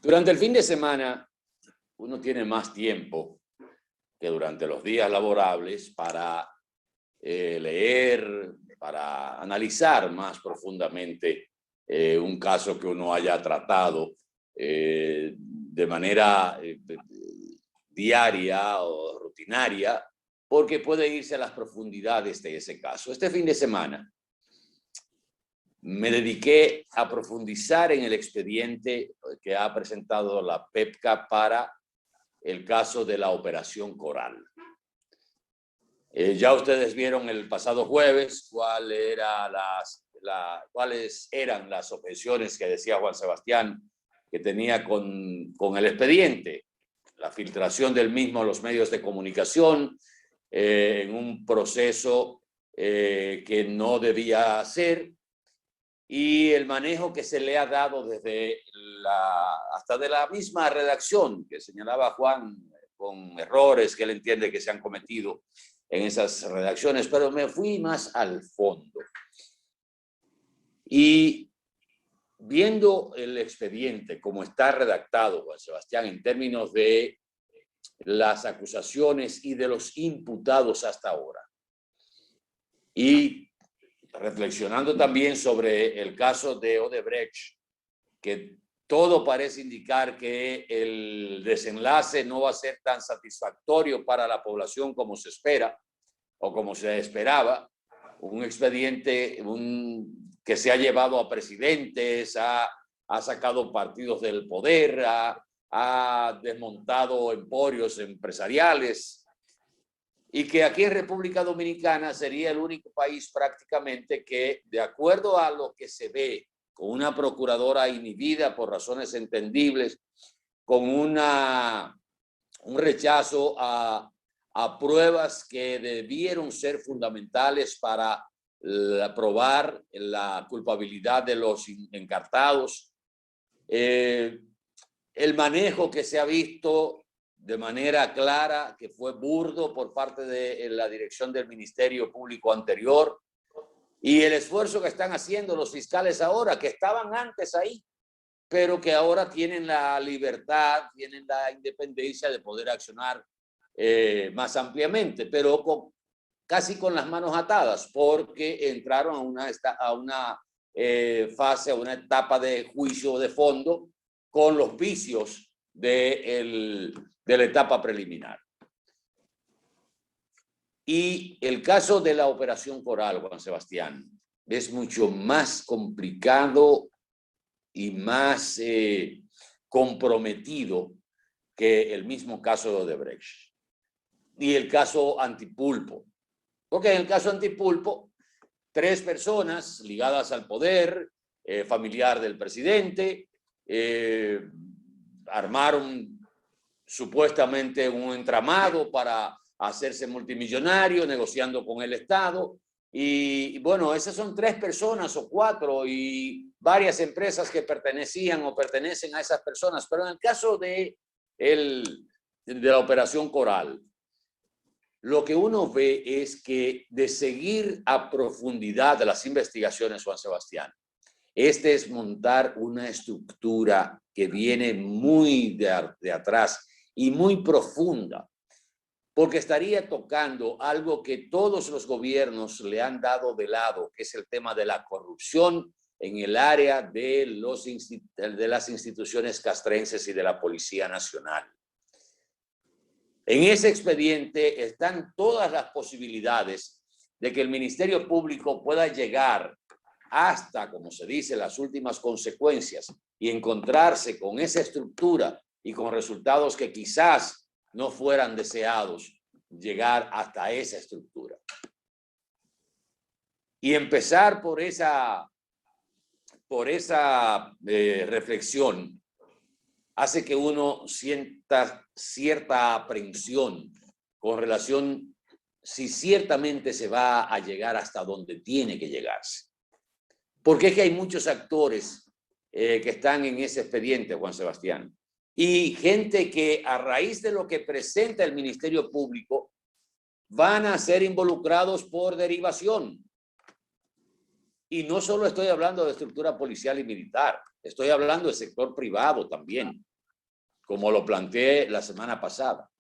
Durante el fin de semana, uno tiene más tiempo que durante los días laborables para leer, para analizar más profundamente un caso que uno haya tratado de manera diaria o rutinaria, porque puede irse a las profundidades de ese caso. Este fin de semana me dediqué a profundizar en el expediente que ha presentado la PEPCA para el caso de la Operación Coral. Ya ustedes vieron el pasado jueves cuáles eran las objeciones que decía Juan Sebastián que tenía con el expediente, la filtración del mismo a los medios de comunicación en un proceso que no debía hacer, y el manejo que se le ha dado desde hasta de la misma redacción que señalaba Juan, con errores que él entiende que se han cometido en esas redacciones, pero me fui más al fondo. Y viendo el expediente como está redactado, Juan Sebastián, en términos de las acusaciones y de los imputados hasta ahora, y reflexionando también sobre el caso de Odebrecht, que todo parece indicar que el desenlace no va a ser tan satisfactorio para la población como se espera o como se esperaba. Un expediente que se ha llevado a presidentes, ha sacado partidos del poder, ha desmontado emporios empresariales, y que aquí en República Dominicana sería el único país prácticamente que, de acuerdo a lo que se ve, con una procuradora inhibida por razones entendibles, con un rechazo a pruebas que debieron ser fundamentales para probar la culpabilidad de los encartados, el manejo que se ha visto de manera clara, que fue burdo por parte de la dirección del Ministerio Público anterior, y el esfuerzo que están haciendo los fiscales ahora, que estaban antes ahí, pero que ahora tienen la libertad, tienen la independencia de poder accionar más ampliamente, pero casi con las manos atadas, porque entraron a una fase, a una etapa de juicio de fondo con los vicios de la etapa preliminar. Y el caso de la Operación Coral, Juan Sebastián, es mucho más complicado y más comprometido que el mismo caso de Odebrecht y el caso Antipulpo. Porque en el caso Antipulpo, 3 personas ligadas al poder, familiar del presidente, armaron supuestamente un entramado para hacerse multimillonario, negociando con el Estado. Y bueno, esas son 3 personas o 4 y varias empresas que pertenecían o pertenecen a esas personas. Pero en el caso de la Operación Coral, lo que uno ve es que de seguir a profundidad las investigaciones, Juan Sebastián, este es montar una estructura que viene muy de atrás y muy profunda, porque estaría tocando algo que todos los gobiernos le han dado de lado, que es el tema de la corrupción en el área de las instituciones castrenses y de la Policía Nacional. En ese expediente están todas las posibilidades de que el Ministerio Público pueda llegar hasta, como se dice, las últimas consecuencias y encontrarse con esa estructura y con resultados que quizás no fueran deseados, llegar hasta esa estructura. Y empezar por esa reflexión hace que uno sienta cierta aprensión con relación si ciertamente se va a llegar hasta donde tiene que llegarse. Porque es que hay muchos actores que están en ese expediente, Juan Sebastián, y gente que a raíz de lo que presenta el Ministerio Público van a ser involucrados por derivación. Y no solo estoy hablando de estructura policial y militar, estoy hablando del sector privado también. como lo planteé la semana pasada.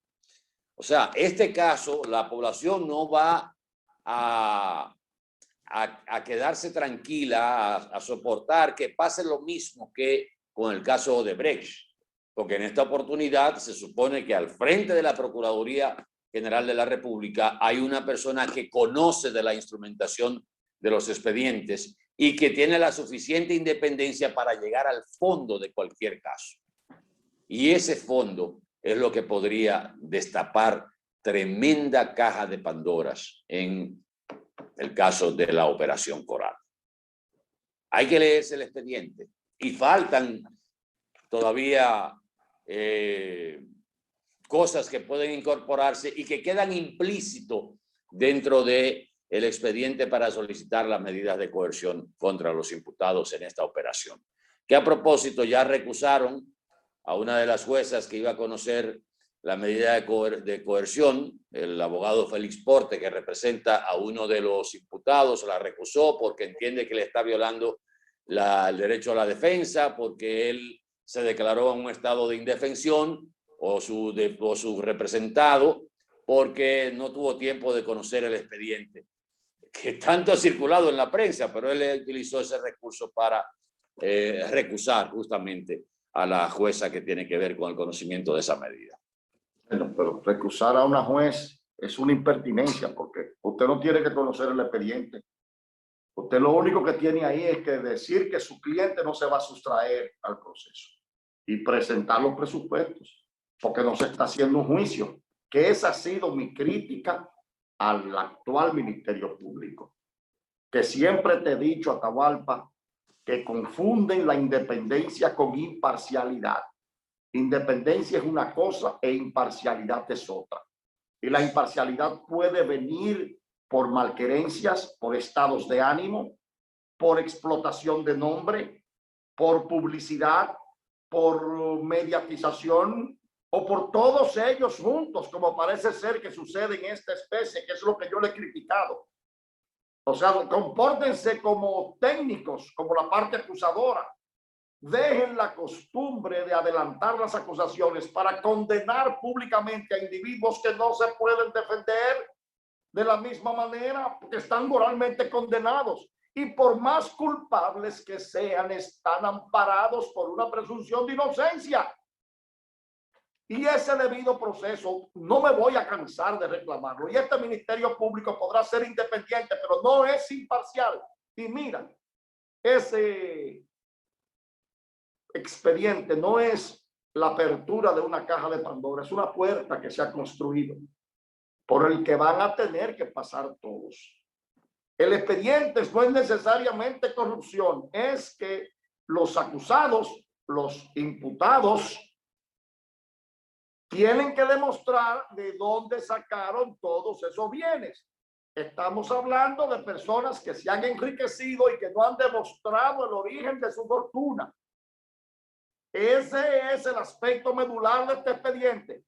O sea, este caso, la población no va a quedarse tranquila, a soportar que pase lo mismo que con el caso de Odebrecht, porque en esta oportunidad se supone que al frente de la Procuraduría General de la República hay una persona que conoce de la instrumentación de los expedientes y que tiene la suficiente independencia para llegar al fondo de cualquier caso. Y ese fondo es lo que podría destapar tremenda caja de Pandoras en el caso de la Operación Coral. Hay que leerse el expediente y faltan todavía cosas que pueden incorporarse y que quedan implícito dentro del expediente para solicitar las medidas de coerción contra los imputados en esta operación. Que a propósito ya recusaron a una de las juezas que iba a conocer la medida de coerción, el abogado Félix Porte, que representa a uno de los imputados, la recusó porque entiende que le está violando el derecho a la defensa, porque él se declaró en un estado de indefensión o su representado, porque no tuvo tiempo de conocer el expediente, que tanto ha circulado en la prensa, pero él utilizó ese recurso para recusar justamente a la jueza que tiene que ver con el conocimiento de esa medida. Bueno, pero recusar a una juez es una impertinencia, porque usted no tiene que conocer el expediente. Usted lo único que tiene ahí es que decir que su cliente no se va a sustraer al proceso y presentar los presupuestos, porque no se está haciendo un juicio, que esa ha sido mi crítica al actual Ministerio Público, que siempre te he dicho, Atahualpa, que confunden la independencia con imparcialidad. Independencia es una cosa e imparcialidad es otra. Y la imparcialidad puede venir por malquerencias, por estados de ánimo, por explotación de nombre, por publicidad, por mediatización o por todos ellos juntos, como parece ser que sucede en esta especie, que es lo que yo le he criticado. O sea, compórtense como técnicos, como la parte acusadora. Dejen la costumbre de adelantar las acusaciones para condenar públicamente a individuos que no se pueden defender de la misma manera, porque están moralmente condenados. Y por más culpables que sean, están amparados por una presunción de inocencia. Y ese debido proceso no me voy a cansar de reclamarlo. Y este Ministerio Público podrá ser independiente, pero no es imparcial. Y mira, ese expediente no es la apertura de una caja de Pandora, es una puerta que se ha construido por el que van a tener que pasar todos. El expediente no es necesariamente corrupción, es que los acusados, los imputados, tienen que demostrar de dónde sacaron todos esos bienes. Estamos hablando de personas que se han enriquecido y que no han demostrado el origen de su fortuna. Ese es el aspecto medular de este expediente.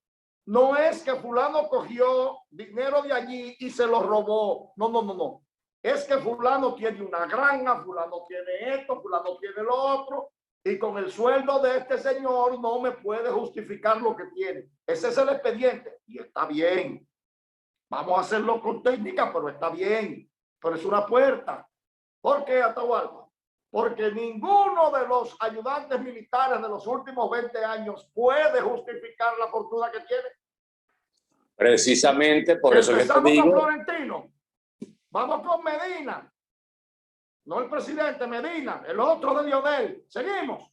No es que fulano cogió dinero de allí y se lo robó. No, no, no, no. Es que fulano tiene una granja, fulano tiene esto, fulano tiene lo otro. Y con el sueldo de este señor no me puede justificar lo que tiene. Ese es el expediente. Y está bien. Vamos a hacerlo con técnica, pero está bien. Pero es una puerta. ¿Por qué, Atahualpa? Porque ninguno de los ayudantes militares de los últimos 20 años puede justificar la fortuna que tiene. Precisamente por eso que te digo. Con Florentino. Vamos con Medina. No el presidente, Medina, el otro de Lionel. Seguimos.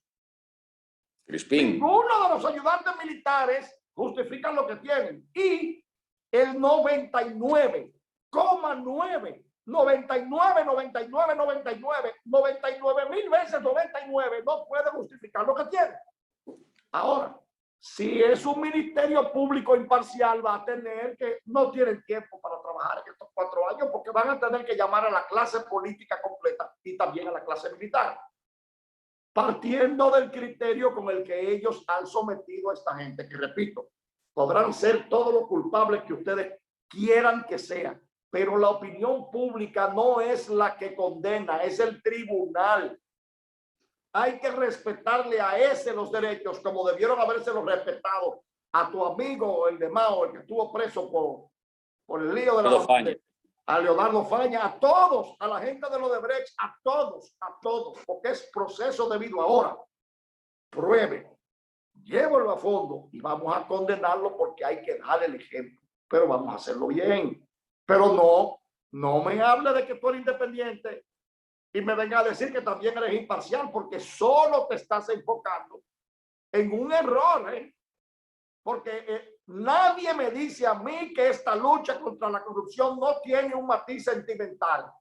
Crispín. Ninguno de los ayudantes militares justifican lo que tienen. Y el 99,9, 99,000 veces 99 no puede justificar lo que tiene. Ahora, si es un ministerio público imparcial, va a tener que, no tienen tiempo para trabajar en estos 4 años porque van a tener que llamar a la clase política completa y también a la clase militar, partiendo del criterio con el que ellos han sometido a esta gente, que repito, podrán ser todos los culpables que ustedes quieran que sean, pero la opinión pública no es la que condena, es el tribunal. hay que respetarle a ese los derechos como debieron habérselos respetado a tu amigo, el de Mao, el que estuvo preso por el lío de a Leonardo Faña, a todos, a la gente de los de Brecht, a todos, porque es proceso debido ahora. Pruebe, llévalo a fondo y vamos a condenarlo porque hay que dar el ejemplo, pero vamos a hacerlo bien. Pero no me hable de que tú eres independiente y me venga a decir que también eres imparcial, porque solo te estás enfocando en un error, porque nadie me dice a mí que esta lucha contra la corrupción no tiene un matiz sentimental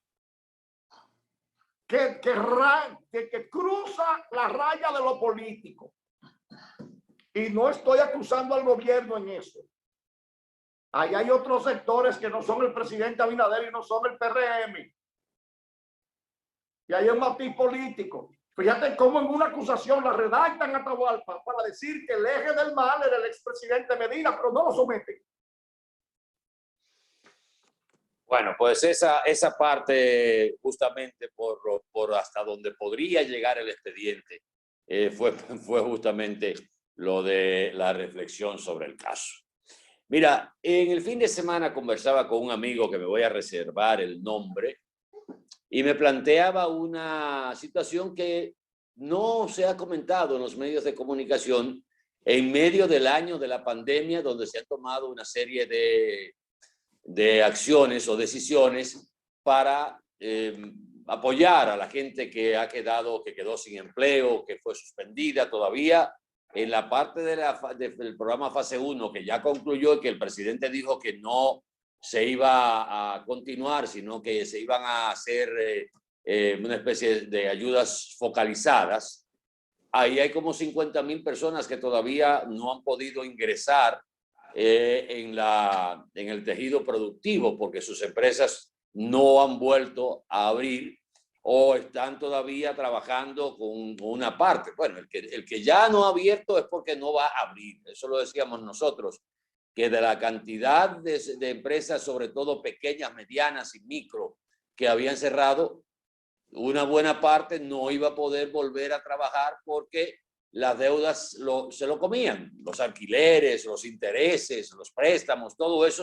que cruza la raya de lo político. Y no estoy acusando al gobierno en eso. Ahí hay otros sectores que no son el presidente Abinader y no son el PRM. Y hay un matiz político. Fíjate cómo en una acusación la redactan a Atahualpa para decir que el eje del mal era el expresidente Medina, pero no lo someten. Bueno, pues esa parte, justamente por hasta donde podría llegar el expediente, fue justamente lo de la reflexión sobre el caso. Mira, en el fin de semana conversaba con un amigo que me voy a reservar el nombre y me planteaba una situación que no se ha comentado en los medios de comunicación en medio del año de la pandemia, donde se han tomado una serie de acciones o decisiones para apoyar a la gente que quedó sin empleo, que fue suspendida todavía. En la parte del programa fase 1, que ya concluyó y que el presidente dijo que no se iba a continuar, sino que se iban a hacer una especie de ayudas focalizadas. Ahí hay como 50,000 personas que todavía no han podido ingresar en el tejido productivo porque sus empresas no han vuelto a abrir o están todavía trabajando con una parte. Bueno, el que ya no ha abierto es porque no va a abrir. Eso lo decíamos nosotros, que de la cantidad de empresas, sobre todo pequeñas, medianas y micro, que habían cerrado, una buena parte no iba a poder volver a trabajar porque las deudas se lo comían. Los alquileres, los intereses, los préstamos, todo eso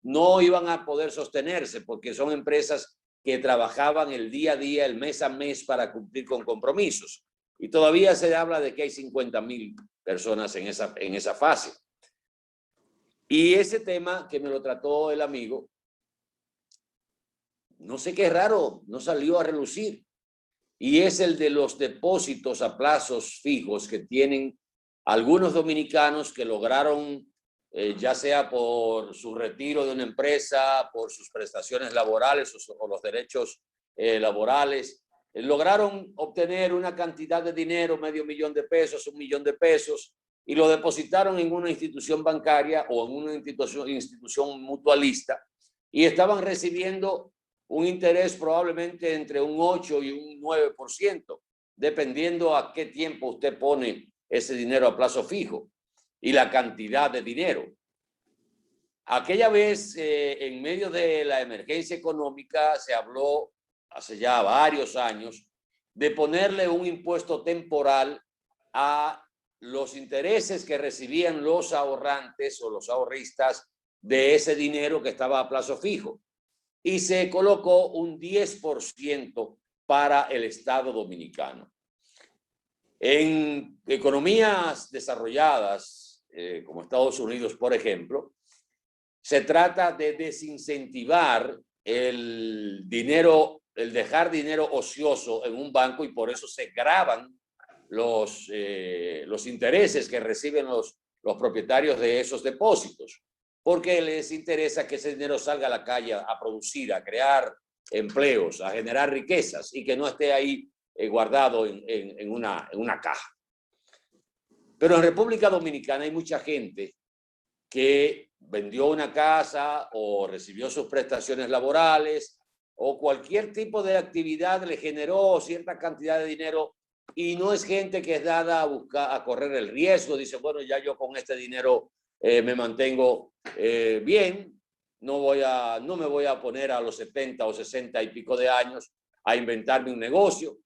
no iban a poder sostenerse porque son empresas que trabajaban el día a día, el mes a mes para cumplir con compromisos. Y todavía se habla de que hay 50,000 personas en esa fase. Y ese tema que me lo trató el amigo, no sé qué raro, no salió a relucir. Y es el de los depósitos a plazos fijos que tienen algunos dominicanos que lograron, ya sea por su retiro de una empresa, por sus prestaciones laborales o los derechos laborales, lograron obtener una cantidad de dinero, $500,000 de pesos, $1,000,000 de pesos, y lo depositaron en una institución bancaria o en una institución mutualista y estaban recibiendo un interés probablemente entre un 8 y un 9%, dependiendo a qué tiempo usted pone ese dinero a plazo fijo y la cantidad de dinero. Aquella vez, en medio de la emergencia económica, se habló hace ya varios años de ponerle un impuesto temporal a los intereses que recibían los ahorrantes o los ahorristas de ese dinero que estaba a plazo fijo. Y se colocó un 10% para el Estado dominicano. En economías desarrolladas, como Estados Unidos, por ejemplo, se trata de desincentivar el dejar dinero ocioso en un banco y por eso se gravan los intereses que reciben los propietarios de esos depósitos, porque les interesa que ese dinero salga a la calle a producir, a crear empleos, a generar riquezas y que no esté ahí guardado en una caja. Pero en República Dominicana hay mucha gente que vendió una casa o recibió sus prestaciones laborales o cualquier tipo de actividad le generó cierta cantidad de dinero y no es gente que es dada a correr el riesgo. Dice, bueno, ya yo con este dinero me mantengo bien, no me voy a poner a los 70 o 60 y pico de años a inventarme un negocio.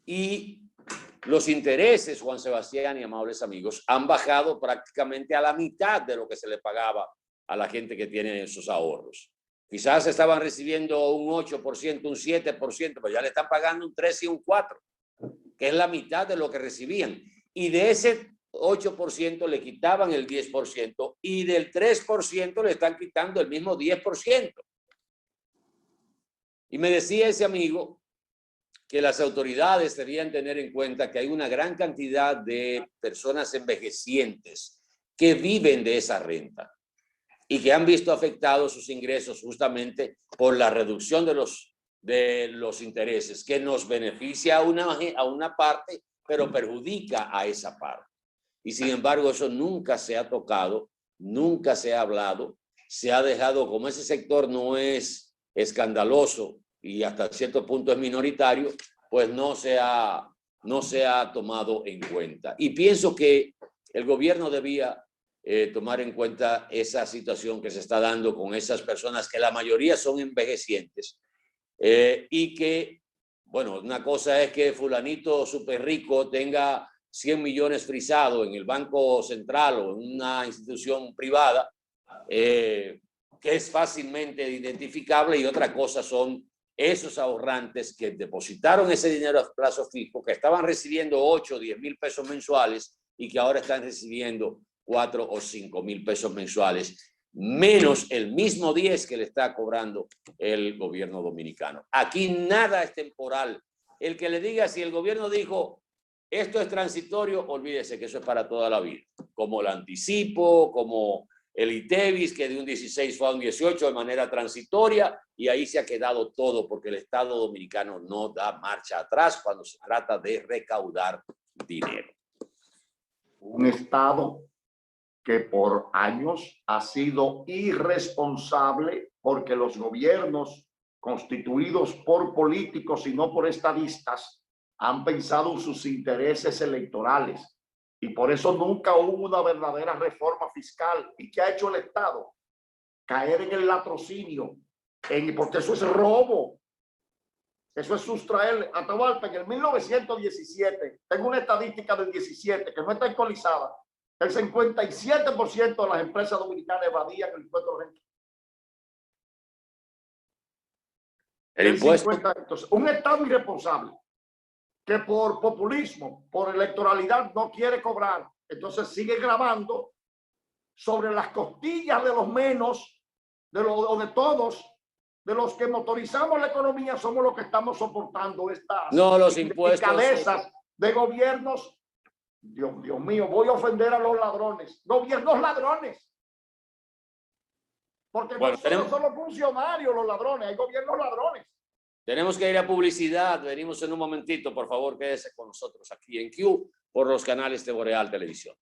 Y los intereses, Juan Sebastián y amables amigos, han bajado prácticamente a la mitad de lo que se le pagaba a la gente que tiene esos ahorros. Quizás estaban recibiendo un 8%, un 7%, pero ya le están pagando un 3 y un 4%, que es la mitad de lo que recibían. Y de ese 8% le quitaban el 10% y del 3% le están quitando el mismo 10%. Y me decía ese amigo que las autoridades debían tener en cuenta que hay una gran cantidad de personas envejecientes que viven de esa renta y que han visto afectados sus ingresos justamente por la reducción de los intereses, que nos beneficia a una parte, pero perjudica a esa parte. Y sin embargo, eso nunca se ha tocado, nunca se ha hablado, se ha dejado, como ese sector no es escandaloso y hasta cierto punto es minoritario, pues no se ha tomado en cuenta. Y pienso que el gobierno debía tomar en cuenta esa situación que se está dando con esas personas que la mayoría son envejecientes y que, bueno, una cosa es que fulanito súper rico tenga 100 millones frisados en el Banco Central o en una institución privada que es fácilmente identificable, y otra cosa son esos ahorrantes que depositaron ese dinero a plazo fijo, que estaban recibiendo 8 o 10 mil pesos mensuales y que ahora están recibiendo 4 o 5 mil pesos mensuales, menos el mismo 10 que le está cobrando el gobierno dominicano. Aquí nada es temporal. El que le diga, si el gobierno dijo esto es transitorio, olvídese que eso es para toda la vida, como el anticipo, como el ITEVIS, que de un 16 fue a un 18 de manera transitoria, y ahí se ha quedado todo, porque el Estado dominicano no da marcha atrás cuando se trata de recaudar dinero. Un Estado que por años ha sido irresponsable, porque los gobiernos constituidos por políticos y no por estadistas han pensado en sus intereses electorales, y por eso nunca hubo una verdadera reforma fiscal. ¿Y qué ha hecho el Estado? Caer en el latrocinio, porque eso es robo, eso es sustraer. Atahualpa, en el 1917, tengo una estadística del 17 que no está actualizada, el 57% de las empresas dominicanas evadían el impuesto de renta. El impuesto. Entonces, un Estado irresponsable que por populismo, por electoralidad no quiere cobrar, entonces sigue grabando sobre las costillas de los menos, de todos, de los que motorizamos la economía. Somos los que estamos soportando estas los impuestos de gobiernos. Dios mío, voy a ofender a los ladrones, gobiernos ladrones, porque no son los funcionarios los ladrones, hay gobiernos ladrones. Tenemos que ir a publicidad, venimos en un momentito, por favor quédese con nosotros aquí en Q por los canales de Boreal Televisión.